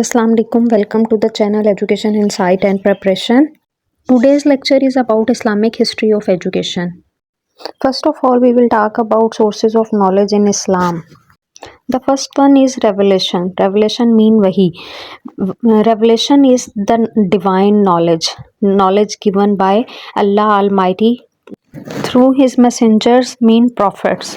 Assalamu alaikum. Welcome to the channel Education Insight and Preparation. Today's lecture is about Islamic history of education. First of all, we will talk about sources of knowledge in Islam. The first one is revelation. Revelation mean wahi. Revelation is the divine knowledge given by Allah Almighty through His messengers, mean prophets.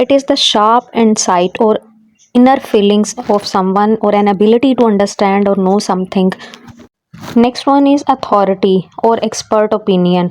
It is the sharp insight or inner feelings of someone or an ability to understand or know something. Next one is authority or expert opinion,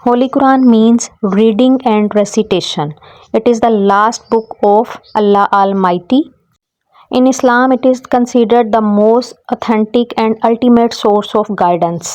Holy Quran means reading and recitation. It is the last book of Allah Almighty. In Islam, it is considered the most authentic and ultimate source of guidance.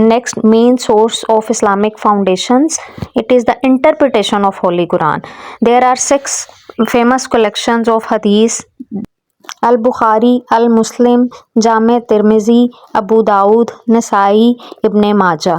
next main source of Islamic foundations. It is the interpretation of Holy Quran. There are 6 famous collections of hadith: Al-Bukhari, Al-Muslim, Jami' Tirmizi, Abu Daud, Nasai, Ibn Majah.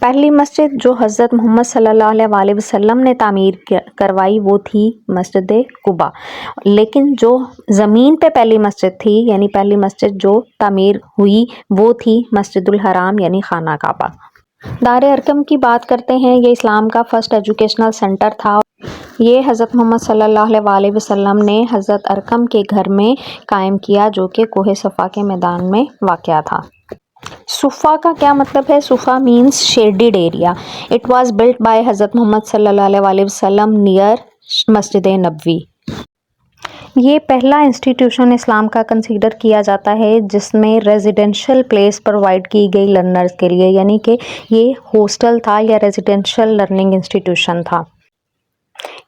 پہلی مسجد جو حضرت محمد صلی اللہ علیہ وسلم نے تعمیر کروائی وہ تھی مسجد قباء، لیکن جو زمین پہ پہلی مسجد تھی یعنی پہلی مسجد جو تعمیر ہوئی وہ تھی مسجد الحرام یعنی خانہ کعبہ۔ دار ارقم کی بات کرتے ہیں، یہ اسلام کا فرسٹ ایجوکیشنل سینٹر تھا۔ یہ حضرت محمد صلی اللہ علیہ وسلم نے حضرت ارقم کے گھر میں قائم کیا جو کہ کوہ صفا کے میدان میں واقع تھا۔ صفا کا کیا مطلب ہے؟ صفا means shaded area. It was Bullet by حضرت محمد صلی اللہ علیہ وسلم نیئر مسجد نبوی۔ یہ پہلا انسٹیٹیوشن اسلام کا کنسیڈر کیا جاتا ہے جس میں ریزیڈینشل پلیس پرووائڈ کی گئی لرنرز کے لیے، یعنی کہ یہ ہاسٹل تھا یا ریزیڈینشل لرننگ انسٹیٹیوشن تھا۔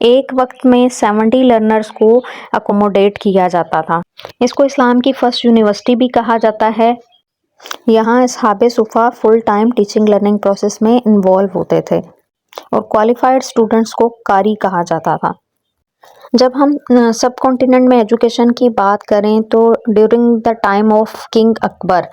ایک وقت میں 70 لرنرز کو اکوموڈیٹ کیا جاتا تھا۔ اس کو اسلام کی فرسٹ یونیورسٹی بھی کہا جاتا ہے۔ یہاں اصحاب صفا full time teaching learning process میں انوالو ہوتے تھے اور کوالیفائڈ اسٹوڈنٹس کو قاری کہا جاتا تھا۔ جب ہم سب کانٹیننٹ میں ایجوکیشن کی بات کریں تو during the time of king Akbar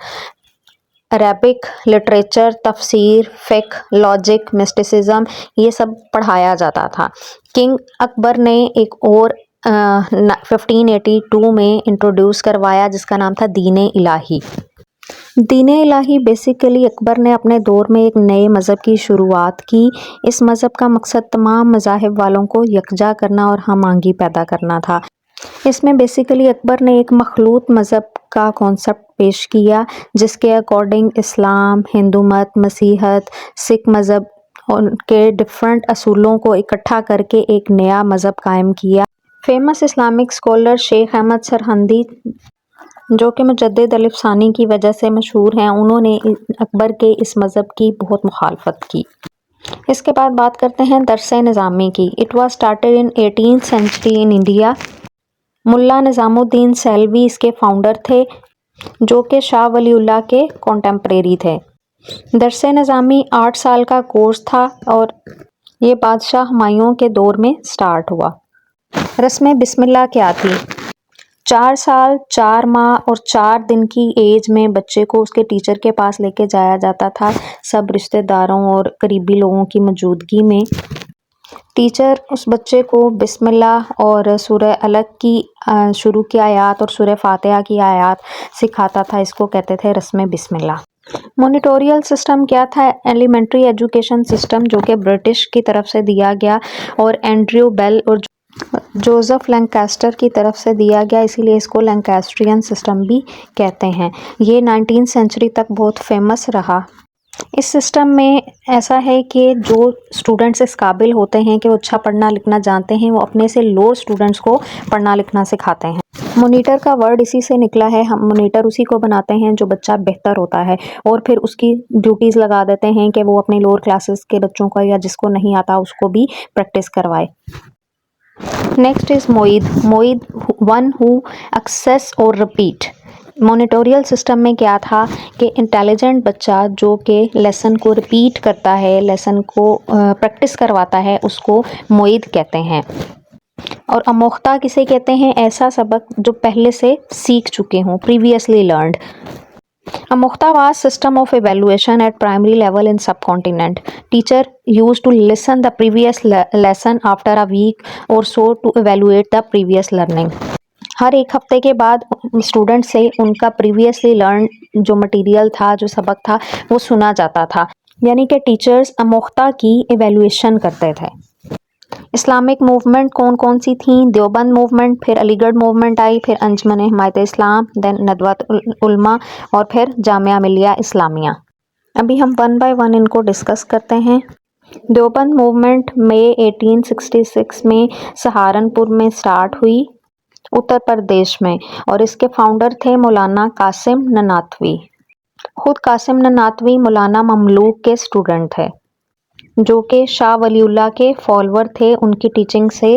Arabic literature, تفسیر، فقہ، لاجک، مسٹیسزم یہ سب پڑھایا جاتا تھا۔ کنگ اکبر نے ایک اور 1582 میں انٹروڈیوس کروایا جس کا نام تھا دین الہی۔ دین الہی بیسیکلی اکبر نے اپنے دور میں ایک نئے مذہب کی شروعات کی۔ اس مذہب کا مقصد تمام مذاہب والوں کو یکجا کرنا اور ہم آہنگی پیدا کرنا تھا۔ اس میں بیسیکلی اکبر نے ایک مخلوط مذہب کا کانسیپٹ پیش کیا جس کے اکارڈنگ اسلام، ہندو مت، مسیحیت، سکھ مذہب کے ڈفرینٹ اصولوں کو اکٹھا کر کے ایک نیا مذہب قائم کیا۔ فیمس اسلامک اسکالر شیخ احمد سرہندی جو کہ مجدد الف ثانی کی وجہ سے مشہور ہیں، انہوں نے اکبر کے اس مذہب کی بہت مخالفت کی۔ اس کے بعد بات کرتے ہیں درس نظامی کی۔ It was started in 18th century in India. ملا نظام الدین سیلوی اس کے فاؤنڈر تھے جو کہ شاہ ولی اللہ کے کنٹمپریری تھے۔ درس نظامی 8 سال کا کورس تھا اور یہ بادشاہ ہمایوں کے دور میں سٹارٹ ہوا۔ رسم بسم اللہ کیا تھی؟ 4 سال 4 ماہ اور 4 دن کی ایج میں بچے کو اس کے ٹیچر کے پاس لے کے جایا جاتا تھا، سب رشتہ داروں اور قریبی لوگوں کی موجودگی میں۔ ٹیچر اس بچے کو بسم اللہ اور سورہ الگ کی شروع کی آیات اور سورہ فاتحہ کی آیات سکھاتا تھا، اس کو کہتے تھے رسم بسم اللہ۔ مونیٹوریل سسٹم کیا تھا؟ ایلیمنٹری ایجوکیشن سسٹم جو کہ برٹش کی طرف سے دیا گیا اور اینڈریو بیل اور جوزف لینکاسٹر کی طرف سے دیا گیا، اسی لیے اس کو لینکاسٹرین سسٹم بھی کہتے ہیں۔ یہ 19th century تک بہت فیمس رہا۔ اس سسٹم میں ایسا ہے کہ جو اسٹوڈنٹس اس قابل ہوتے ہیں کہ وہ اچھا پڑھنا لکھنا جانتے ہیں، وہ اپنے سے لوور اسٹوڈنٹس کو پڑھنا لکھنا سکھاتے ہیں۔ مونیٹر کا ورڈ اسی سے نکلا ہے، ہم مونیٹر اسی کو بناتے ہیں جو بچہ بہتر ہوتا ہے اور پھر اس کی ڈیوٹیز لگا دیتے ہیں کہ وہ اپنے لوور کلاسز کے بچوں کا یا جس کو نہیں آتا اس کو بھی پریکٹس کروائے۔ Next is Moeed. Moeed one who access اور ریپیٹ۔ مونیٹوریل سسٹم میں کیا تھا کہ انٹیلیجنٹ بچہ جو کہ لیسن کو ریپیٹ کرتا ہے، لیسن کو پریکٹس کرواتا ہے، اس کو معید کہتے ہیں۔ اور آموختہ کسے کہتے ہیں؟ ایسا سبق جو پہلے سے سیکھ چکے ہوں، پریویسلی لرنڈ۔ آموختہ was system of evaluation at primary level in subcontinent. Teacher used to listen the previous lesson after a week or so to evaluate the previous learning. ہر ایک ہفتے کے بعد اسٹوڈنٹ سے ان کا پریویسلی لرن جو material تھا، جو سبق تھا، وہ سنا جاتا تھا، یعنی کہ ٹیچرز آموختہ کی ایویلویشن کرتے تھے۔ اسلامک موومنٹ کون کون سی تھیں؟ دیوبند موومنٹ، پھر علی گڑھ موومنٹ آئی، پھر انجمن حمایت اسلام، دین ندوۃ العلماء اور پھر جامعہ ملیہ اسلامیہ۔ ابھی ہم 1 by 1 ان کو ڈسکس کرتے ہیں۔ دیوبند موومنٹ مئی 1866 میں سہارنپور میں سٹارٹ ہوئی، اتر پردیش میں، اور اس کے فاؤنڈر تھے مولانا قاسم نناتوی۔ خود قاسم نناتوی مولانا مملوک کے اسٹوڈنٹ تھے جو کہ شاہ ولی اللہ کے فالوور تھے، ان کی ٹیچنگ سے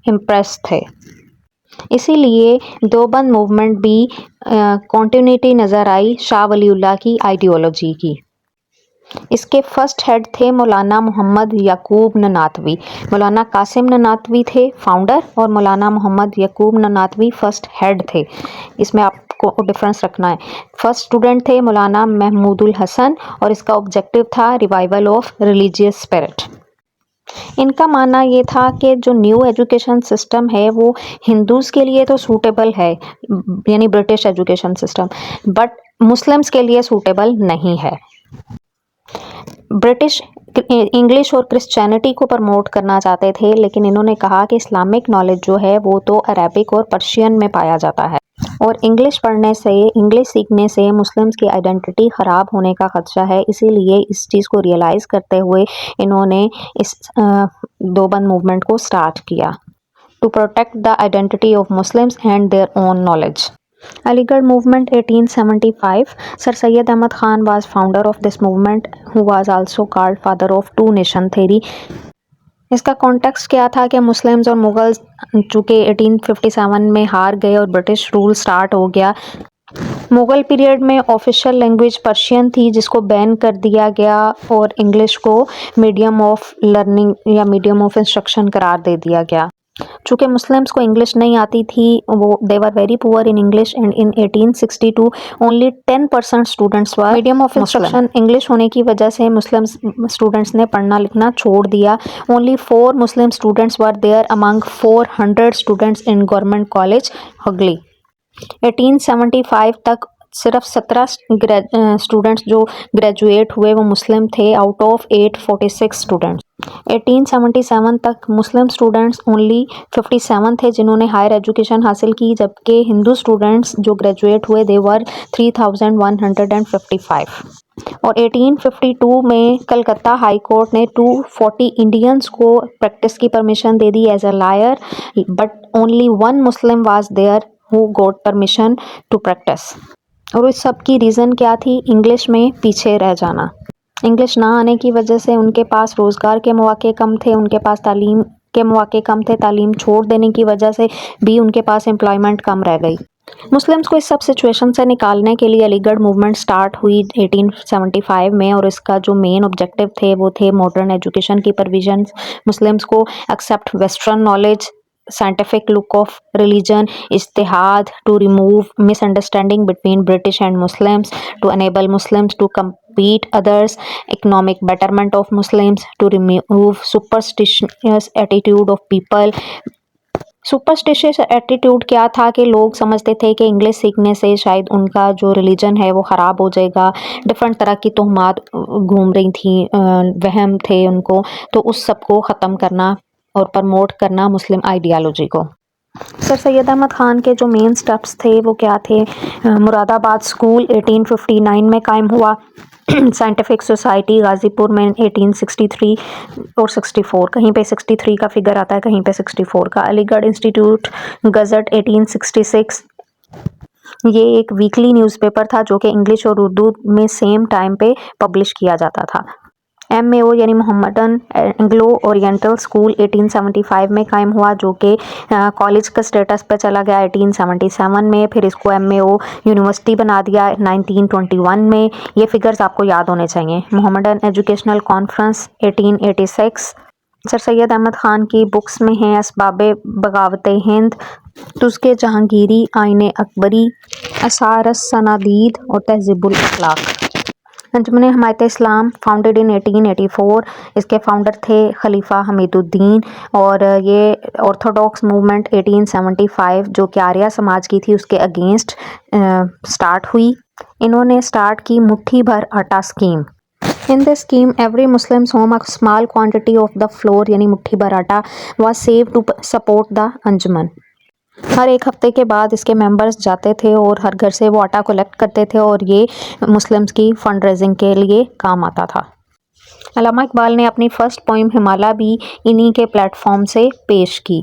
امپریس تھے، اسی لیے دیوبند موومنٹ بھی کنٹینیوٹی نظر آئی شاہ ولی اللہ کی آئیڈیالوجی کی۔ اس کے فرسٹ ہیڈ تھے مولانا محمد یعقوب نناتوی۔ مولانا قاسم نناتوی تھے فاؤنڈر اور مولانا محمد یعقوب نناتوی فرسٹ ہیڈ تھے۔ اس میں آپ کو ڈفرینس رکھنا ہے. فرسٹ اسٹوڈنٹ تھے مولانا محمود الحسن اور اس کا آبجیکٹو تھا ریوائول آف ریلیجیس اسپرٹ. ان کا ماننا یہ تھا کہ جو نیو ایجوکیشن سسٹم ہے وہ ہندوز کے لیے تو سوٹیبل ہے، یعنی British education system, but Muslims کے لیے سوٹیبل نہیں ہے. برٹش انگلش اور کرسچینٹی کو پروموٹ کرنا چاہتے تھے، لیکن انہوں نے کہا کہ اسلامک نالج جو ہے وہ تو عربک اور پرشین میں پایا جاتا ہے، اور انگلش سیکھنے سے مسلمس کی آئیڈینٹی خراب ہونے کا خدشہ ہے. اسی لیے اس چیز کو ریئلائز کرتے ہوئے انہوں نے اس دیوبند موومنٹ کو سٹارٹ کیا to protect the identity of Muslims and their own knowledge. Aligarh movement 1875. Sir Syed Ahmad Khan was founder of this movement, who was also called father of two nation theory. اس کا context کیا تھا کہ Muslims اور مغلز چونکہ 1857 میں ہار گئے اور برٹش رول سٹارٹ ہو گیا. مغل پیریڈ میں آفیشیل لینگویج پرشین تھی جس کو بین کر دیا گیا، اور انگلش کو میڈیم آف لرننگ یا میڈیم آف انسٹرکشن قرار دے دیا گیا. چونکہ مسلمس کو انگلش نہیں آتی تھی، وہ they were very poor in English, and in 1862 only 10% students were medium of instruction. English ہونے کی وجہ سے مسلم اسٹوڈنٹس نے پڑھنا لکھنا چھوڑ دیا. Only 4 Muslim students were there among 400 students in Government College, Hooghly. 1875 تک صرف 17 اسٹوڈنٹس جو گریجویٹ ہوئے وہ مسلم تھے آؤٹ آف 846 اسٹوڈنٹس. 1877 تک مسلم اسٹوڈنٹس اونلی 57 تھے جنہوں نے ہائر ایجوکیشن حاصل کی، جبکہ ہندو اسٹوڈنٹس جو گریجویٹ ہوئے they were 3155. اور 1852 میں کلکتہ ہائی کورٹ نے 240 انڈینس کو پریکٹس کی پرمیشن دے دی as a lawyer, but only 1 Muslim was there who got permission to practice. اور اس سب کی ریزن کیا تھی؟ انگلش میں پیچھے رہ جانا. انگلش نہ آنے کی وجہ سے ان کے پاس روزگار کے مواقع کم تھے، ان کے پاس تعلیم کے مواقع کم تھے، تعلیم چھوڑ دینے کی وجہ سے بھی ان کے پاس امپلائمنٹ کم رہ گئی. مسلمس کو اس سب سچویشن سے نکالنے کے لیے علی گڑھ موومنٹ سٹارٹ ہوئی 1875 میں، اور اس کا جو مین آبجیکٹو تھے وہ تھے ماڈرن ایجوکیشن کی پروویژنس، مسلمس کو accept western knowledge, scientific look of religion, ijtihad, to remove misunderstanding between British and Muslims, to enable Muslims to compete others, economic betterment of Muslims, to remove superstitious attitude of people. Superstitious attitude کیا تھا کہ لوگ سمجھتے تھے کہ English سیکھنے سے شاید ان کا جو ریلیجن ہے وہ خراب ہو جائے گا. ڈفرینٹ طرح کی تہمات گھوم رہی تھیں، وہم تھے ان کو، تو اس سب کو ختم کرنا اور پرموٹ کرنا مسلم آئیڈیالوجی کو. سر سید احمد خان کے جو مین سٹیپس تھے وہ کیا تھے؟ مراد آباد اسکول 1859 میں قائم ہوا. سائنٹیفک سوسائٹی غازی پور میں 1863 اور 64، کہیں پہ 63 کا فگر آتا ہے، کہیں پہ 64 کا. علی گڑھ انسٹیٹیوٹ گزٹ 1866، یہ ایک ویکلی نیوز پیپر تھا جو کہ انگلش اور اردو میں سیم ٹائم پہ پبلش کیا جاتا تھا. ایم اے او یعنی محمدن اینگلو اورینٹل اسکول 1875 میں قائم ہوا، جو کہ کالج کا اسٹیٹس پہ چلا گیا 1877 میں. پھر اس کو ایم اے او یونیورسٹی بنا دیا 1921 میں. یہ فگرز آپ کو یاد ہونے چاہیے. محمدن ایجوکیشنل کانفرنس 1886. سر سید احمد خان کی بکس میں ہیں اسباب بغاوت ہند، تزکِ جہانگیری، آئین اکبری، آثار الصنادید اور تہذیب الاخلاق. انجمن حمایت اسلام فاؤنڈیڈ ان 1884، اس کے فاؤنڈر تھے خلیفہ حمید الدین. اور یہ آرتھوڈاکس موومنٹ 1875 جو کہ آریہ سماج کی تھی اس کے اگینسٹ سٹارٹ ہوئی. انہوں نے سٹارٹ کی مٹھی بھر آٹا scheme. In this scheme, every Muslim's home a small quantity of the flour یعنی مٹھی بھر آٹا was saved to support the انجمن. ہر ایک ہفتے کے بعد اس کے ممبرز جاتے تھے اور ہر گھر سے وہ آٹا کلیکٹ کرتے تھے، اور یہ مسلمز کی فنڈ ریزنگ کے لیے کام آتا تھا. علامہ اقبال نے اپنی فرسٹ پوئم ہمالا بھی انہی کے پلیٹ فارم سے پیش کی.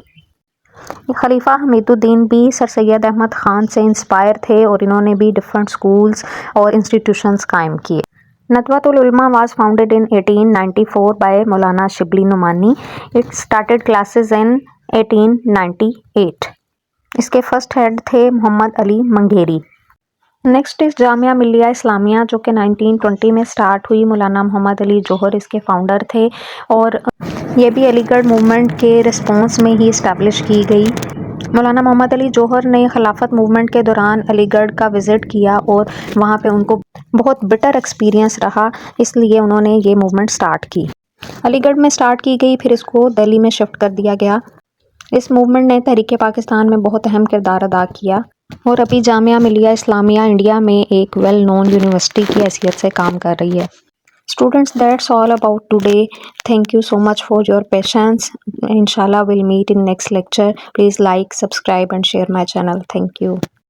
خلیفہ حمید الدین بھی سر سید احمد خان سے انسپائر تھے اور انہوں نے بھی ڈفرینٹ اسکولز اور انسٹیٹیوشنز قائم کیے. ندوۃ العلماء was founded in 1894 by Maulana Shibli Nomani. It started classes in 1898. اس کے فرسٹ ہیڈ تھے محمد علی منگھیری. نیکسٹ از جامعہ ملیہ اسلامیہ جو کہ 1920 میں سٹارٹ ہوئی. مولانا محمد علی جوہر اس کے فاؤنڈر تھے، اور یہ بھی علی گڑھ موومنٹ کے رسپانس میں ہی اسٹیبلش کی گئی. مولانا محمد علی جوہر نے خلافت موومنٹ کے دوران علی گڑھ کا وزٹ کیا اور وہاں پہ ان کو بہت بٹر ایکسپیرینس رہا، اس لیے انہوں نے یہ موومنٹ سٹارٹ کی۔ علی گڑھ میں سٹارٹ کی گئی، پھر اس کو دہلی میں شفٹ کر دیا گیا۔ اس موومنٹ نے تحریک پاکستان میں بہت اہم کردار ادا کیا اور ابھی جامعہ ملیہ اسلامیہ انڈیا میں ایک ویل نون یونیورسٹی کی حیثیت سے کام کر رہی ہے۔ Students, that's all about today. Thank you so much for your patience. Inshallah, we'll meet in next lecture. Please like, subscribe and share my channel. Thank you.